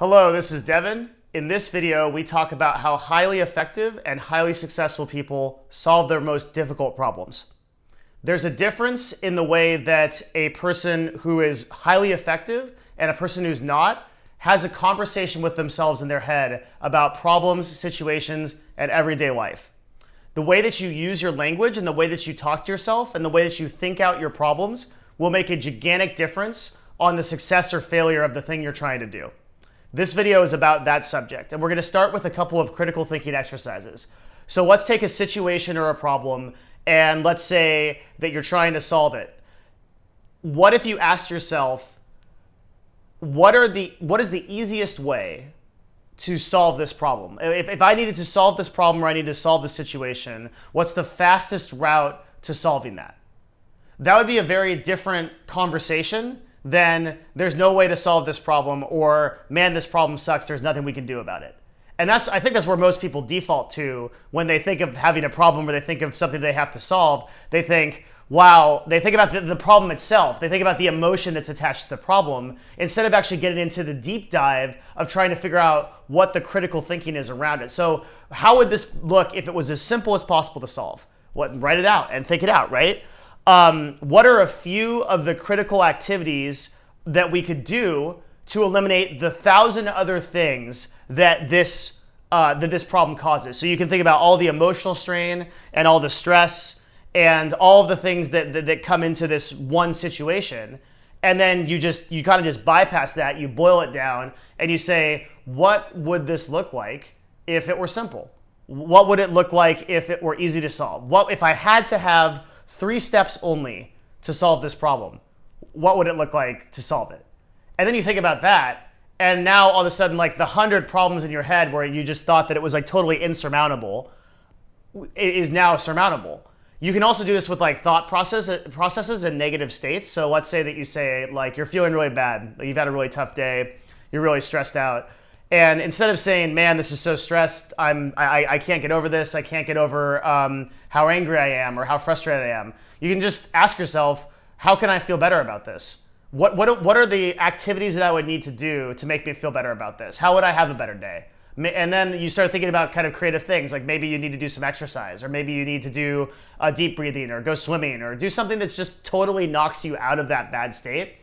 Hello, this is Devin. In this video, we talk about how highly effective and highly successful people solve their most difficult problems. There's a difference in the way that a person who is highly effective and a person who's not has a conversation with themselves in their head about problems, situations, and everyday life. The way that you use your language and the way that you talk to yourself and the way that you think out your problems will make a gigantic difference on the success or failure of the thing you're trying to do. This video is about that subject, and we're going to start with a couple of critical thinking exercises. So let's take a situation or a problem, and let's say that you're trying to solve it. What if you asked yourself, what is the easiest way to solve this problem? If I needed to solve this problem or I need to solve this situation, what's the fastest route to solving that? That would be a very different conversation than there's no way to solve this problem, or man, this problem sucks, there's nothing we can do about it. And I think that's where most people default to when they think of having a problem or they think of something they have to solve. They think, wow, they think about the problem itself. They think about the emotion that's attached to the problem instead of actually getting into the deep dive of trying to figure out what the critical thinking is around it. So how would this look if it was as simple as possible to solve? Write it out and think it out, right? What are a few of the critical activities that we could do to eliminate the 1,000 other things that this problem causes? So you can think about all the emotional strain and all the stress and all of the things that come into this one situation. And then you kind of just bypass that, you boil it down, and you say, what would this look like if it were simple? What would it look like if it were easy to solve? What if I had to have 3 steps only to solve this problem? What would it look like to solve it? And then you think about that, and now all of a sudden, like the 100 problems in your head where you just thought that it was like totally insurmountable is now surmountable. You can also do this with like thought processes and negative states. So let's say that you say like you're feeling really bad, you've had a really tough day, you're really stressed out. And instead of saying, man, this is so stressed, I can't get over this, I can't get over how angry I am or how frustrated I am, you can just ask yourself, how can I feel better about this? What are the activities that I would need to do to make me feel better about this? How would I have a better day? And then you start thinking about kind of creative things, like maybe you need to do some exercise, or maybe you need to do deep breathing or go swimming or do something that's just totally knocks you out of that bad state.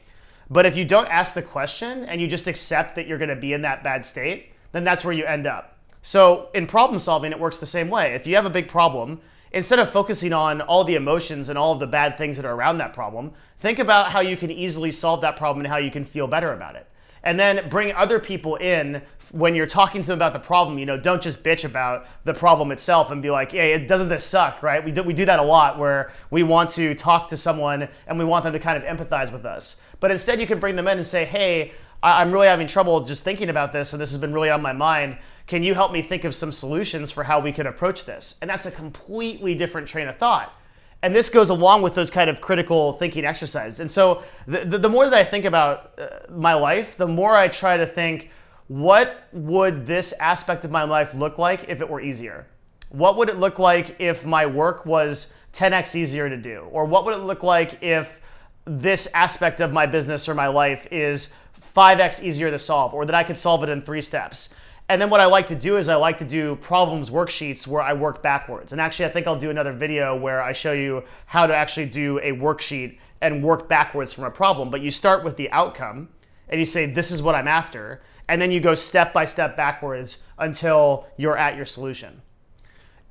But if you don't ask the question and you just accept that you're going to be in that bad state, then that's where you end up. So in problem solving, it works the same way. If you have a big problem, instead of focusing on all the emotions and all of the bad things that are around that problem, think about how you can easily solve that problem and how you can feel better about it. And then bring other people in when you're talking to them about the problem. Don't just bitch about the problem itself and be like, hey, doesn't this suck, right? We do that a lot, where we want to talk to someone and we want them to kind of empathize with us. But instead you can bring them in and say, hey, I'm really having trouble just thinking about this, and this has been really on my mind. Can you help me think of some solutions for how we can approach this? And that's a completely different train of thought. And this goes along with those kind of critical thinking exercises. And so the more that I think about my life, the more I try to think, what would this aspect of my life look like if it were easier? What would it look like if my work was 10x easier to do? Or what would it look like if this aspect of my business or my life is 5x easier to solve, or that I could solve it in 3 steps? And then what I like to do is I like to do problems worksheets where I work backwards. And actually, I think I'll do another video where I show you how to actually do a worksheet and work backwards from a problem. But you start with the outcome and you say, this is what I'm after. And then you go step by step backwards until you're at your solution.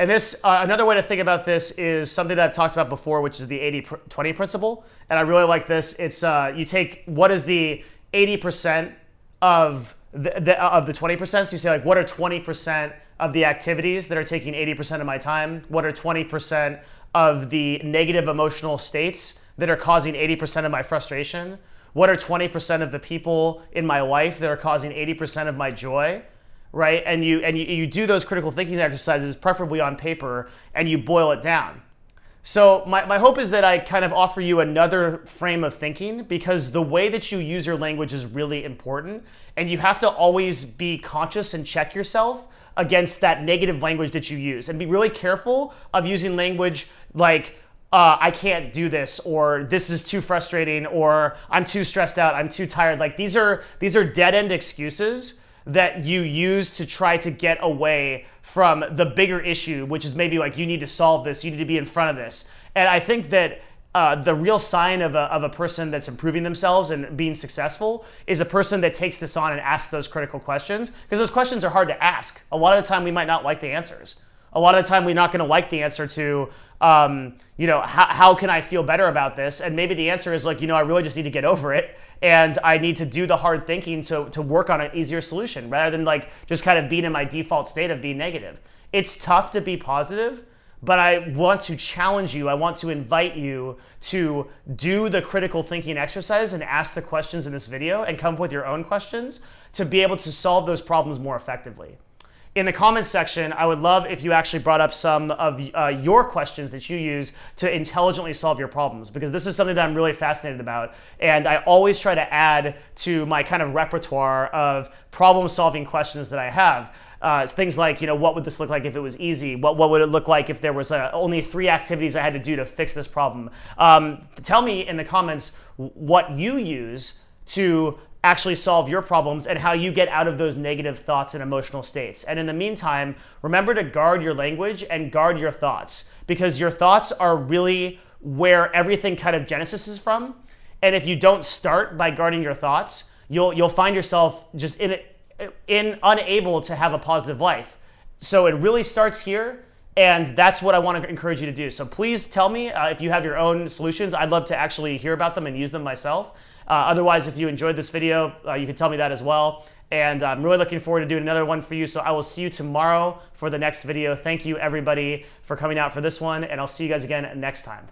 And this, another way to think about this is something that I've talked about before, which is the 80-20 principle. And I really like this. It's you take what is the 80% of the 20%. So you say, like, what are 20% of the activities that are taking 80% of my time? What are 20% of the negative emotional states that are causing 80% of my frustration? What are 20% of the people in my life that are causing 80% of my joy? Right? And you do those critical thinking exercises, preferably on paper, and you boil it down. So my hope is that I kind of offer you another frame of thinking, because the way that you use your language is really important, and you have to always be conscious and check yourself against that negative language that you use, and be really careful of using language like I can't do this, or this is too frustrating, or I'm too stressed out, I'm too tired. Like these are dead-end excuses that you use to try to get away from the bigger issue, which is maybe like, you need to solve this, you need to be in front of this. And I think that the real sign of a person that's improving themselves and being successful is a person that takes this on and asks those critical questions, because those questions are hard to ask. A lot of the time we might not like the answers. A lot of the time we're not going to like the answer to, how can I feel better about this? And maybe the answer is like, I really just need to get over it. And I need to do the hard thinking to work on an easier solution rather than like just kind of being in my default state of being negative. It's tough to be positive, but I want to challenge you. I want to invite you to do the critical thinking exercise and ask the questions in this video and come up with your own questions to be able to solve those problems more effectively. In the comments section, I would love if you actually brought up some of your questions that you use to intelligently solve your problems, because this is something that I'm really fascinated about. And I always try to add to my kind of repertoire of problem-solving questions that I have. Things like, what would this look like if it was easy? What would it look like if there was only 3 activities I had to do to fix this problem? Tell me in the comments what you use to actually solve your problems and how you get out of those negative thoughts and emotional states. And in the meantime, remember to guard your language and guard your thoughts, because your thoughts are really where everything kind of genesis from. And if you don't start by guarding your thoughts, you'll find yourself just unable to have a positive life. So it really starts here, and that's what I want to encourage you to do. So please tell me if you have your own solutions. I'd love to actually hear about them and use them myself. Otherwise, if you enjoyed this video, you can tell me that as well. And I'm really looking forward to doing another one for you. So I will see you tomorrow for the next video. Thank you, everybody, for coming out for this one, and I'll see you guys again next time.